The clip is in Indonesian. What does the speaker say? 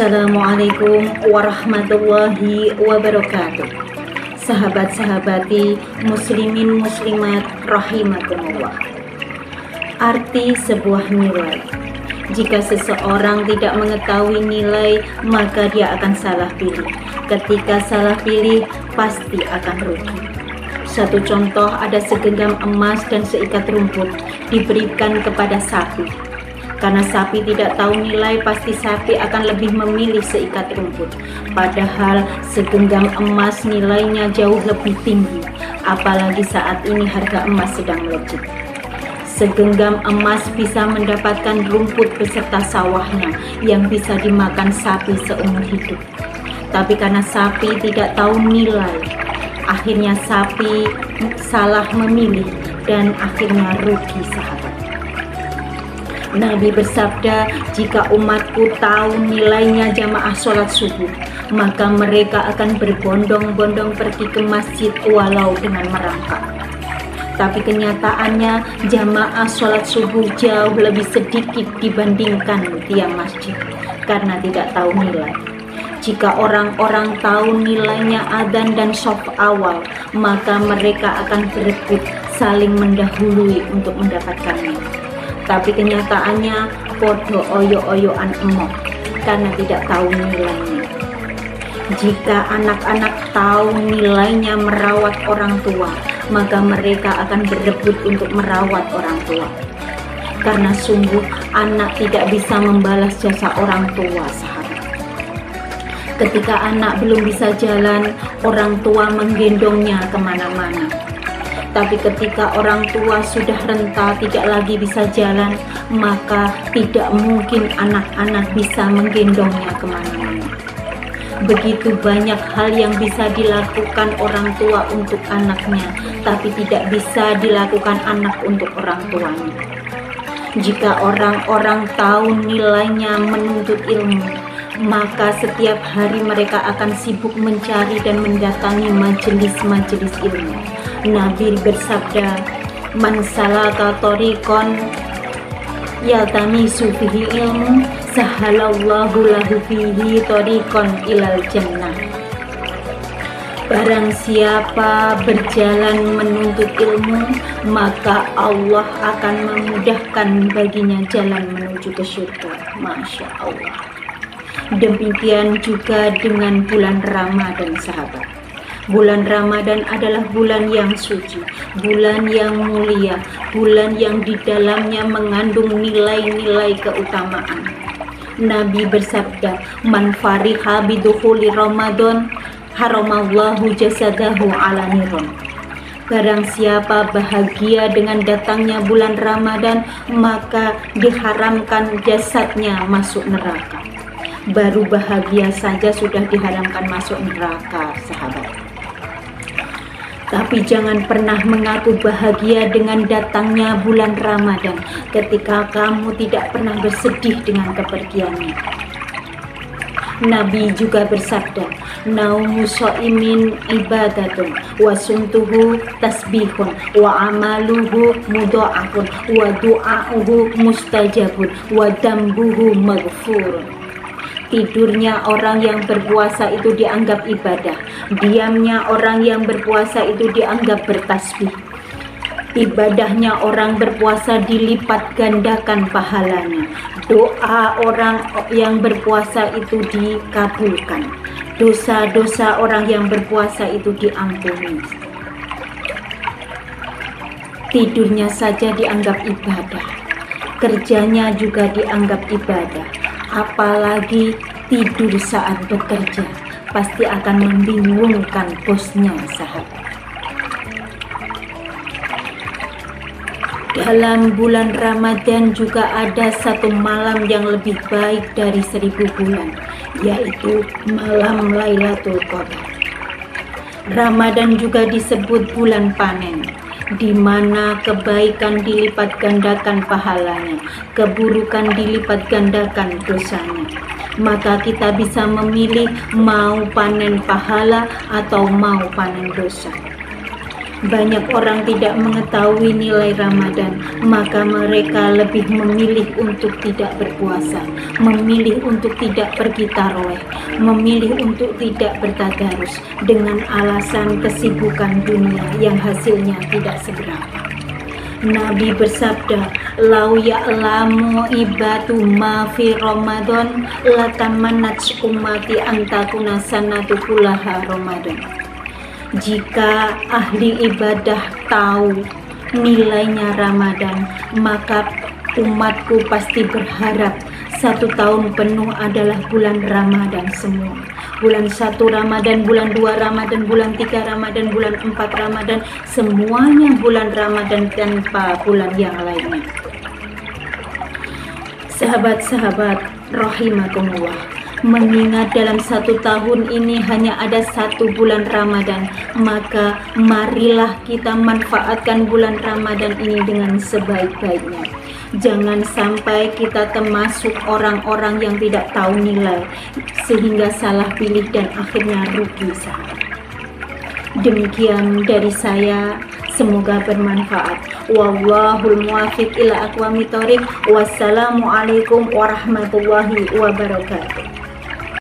Assalamualaikum warahmatullahi wabarakatuh. Sahabat-sahabati muslimin muslimat rahimakumullah. Arti sebuah nilai. Jika seseorang tidak mengetahui nilai, maka dia akan salah pilih. Ketika salah pilih, pasti akan rugi. Satu contoh, ada segenggam emas dan seikat rumput diberikan kepada sapi. Karena sapi tidak tahu nilai, pasti sapi akan lebih memilih seikat rumput. Padahal segenggam emas nilainya jauh lebih tinggi, apalagi saat ini harga emas sedang melejit. Segenggam emas bisa mendapatkan rumput beserta sawahnya yang bisa dimakan sapi seumur hidup. Tapi karena sapi tidak tahu nilai, akhirnya sapi salah memilih dan akhirnya rugi, sahabat. Nabi bersabda, jika umatku tahu nilainya jamaah sholat subuh, maka mereka akan berbondong-bondong pergi ke masjid walau dengan merangkak. Tapi kenyataannya jamaah sholat subuh jauh lebih sedikit dibandingkan tiang masjid karena tidak tahu nilai. Jika orang-orang tahu nilainya adzan dan shaf awal, maka mereka akan berebut saling mendahului untuk mendapatkannya. Tapi kenyataannya podo oyo-oyoan emoh karena tidak tahu nilainya. Jika anak-anak tahu nilainya merawat orang tua, maka mereka akan berebut untuk merawat orang tua. Karena sungguh anak tidak bisa membalas jasa orang tua, sahabat. Ketika anak belum bisa jalan, orang tua menggendongnya kemana-mana. Tapi ketika orang tua sudah renta, tidak lagi bisa jalan, maka tidak mungkin anak-anak bisa menggendongnya kemana-mana. Begitu banyak hal yang bisa dilakukan orang tua untuk anaknya, tapi tidak bisa dilakukan anak untuk orang tuanya. Jika orang-orang tahu nilainya menuntut ilmu, maka setiap hari mereka akan sibuk mencari dan mendatangi majelis-majelis ilmu. Nabi bersabda, man salaka thariqan yaltamisu fihi ilmu sahalallahu lahu fihi thariqan ilal jannah. Barang siapa berjalan menuntut ilmu, maka Allah akan memudahkan baginya jalan menuju ke surga. Masya Allah. Demikian juga dengan bulan Ramadan, sahabat. Bulan Ramadan adalah bulan yang suci, bulan yang mulia, bulan yang di dalamnya mengandung nilai-nilai keutamaan. Nabi bersabda, man fariha bidukhuli Ramadan haramallahu jasadahu ala niron. Barang siapa bahagia dengan datangnya bulan Ramadan, maka diharamkan jasadnya masuk neraka. Baru bahagia saja sudah diharamkan masuk neraka, sahabat. Tapi jangan pernah mengaku bahagia dengan datangnya bulan Ramadan ketika kamu tidak pernah bersedih dengan kepergiannya. Nabi juga bersabda, naumu shaimin ibadatun wa sumtuhu tasbihun wa amaluhu mudha'afun wa du'a'uhu mustajabun wa dambuhu maghfurun. Tidurnya orang yang berpuasa itu dianggap ibadah, diamnya orang yang berpuasa itu dianggap bertasbih. Ibadahnya orang berpuasa dilipat gandakan pahalanya. Doa orang yang berpuasa itu dikabulkan. Dosa-dosa orang yang berpuasa itu diampuni. Tidurnya saja dianggap ibadah, kerjanya juga dianggap ibadah. Apalagi tidur saat bekerja, pasti akan membingungkan bosnya, sahabat. Dalam bulan Ramadan juga ada satu malam yang lebih baik dari 1000 bulan, yaitu malam Lailatul Qadar. Ramadan juga disebut bulan panen, di mana kebaikan dilipat gandakan pahalanya, keburukan dilipat gandakan dosanya. Maka kita bisa memilih mau panen pahala atau mau panen dosa. Banyak orang tidak mengetahui nilai Ramadan, maka mereka lebih memilih untuk tidak berpuasa, memilih untuk tidak pergi tarawih, memilih untuk tidak bertadarus dengan alasan kesibukan dunia yang hasilnya tidak seberapa. Nabi bersabda, "Lau ya'lamu ibatu ma fi Ramadan latamannat ummati antakuna sanatu kullaha Ramadan." Jika ahli ibadah tahu nilainya Ramadan, maka umatku pasti berharap 1 tahun penuh adalah bulan Ramadan semua. Bulan 1 Ramadan, bulan 2 Ramadan, bulan 3 Ramadan, bulan 4 Ramadan, semuanya bulan Ramadan tanpa bulan yang lainnya. Sahabat-sahabat rahimakumullah, mengingat dalam 1 tahun ini hanya ada 1 bulan Ramadan, maka marilah kita manfaatkan bulan Ramadan ini dengan sebaik-baiknya. Jangan sampai kita termasuk orang-orang yang tidak tahu nilai sehingga salah pilih dan akhirnya rugi, sahabat. Demikian dari saya, semoga bermanfaat. Wallahul muwaffiq ila aqwamit thoriq. Wassalamualaikum warahmatullahi wabarakatuh.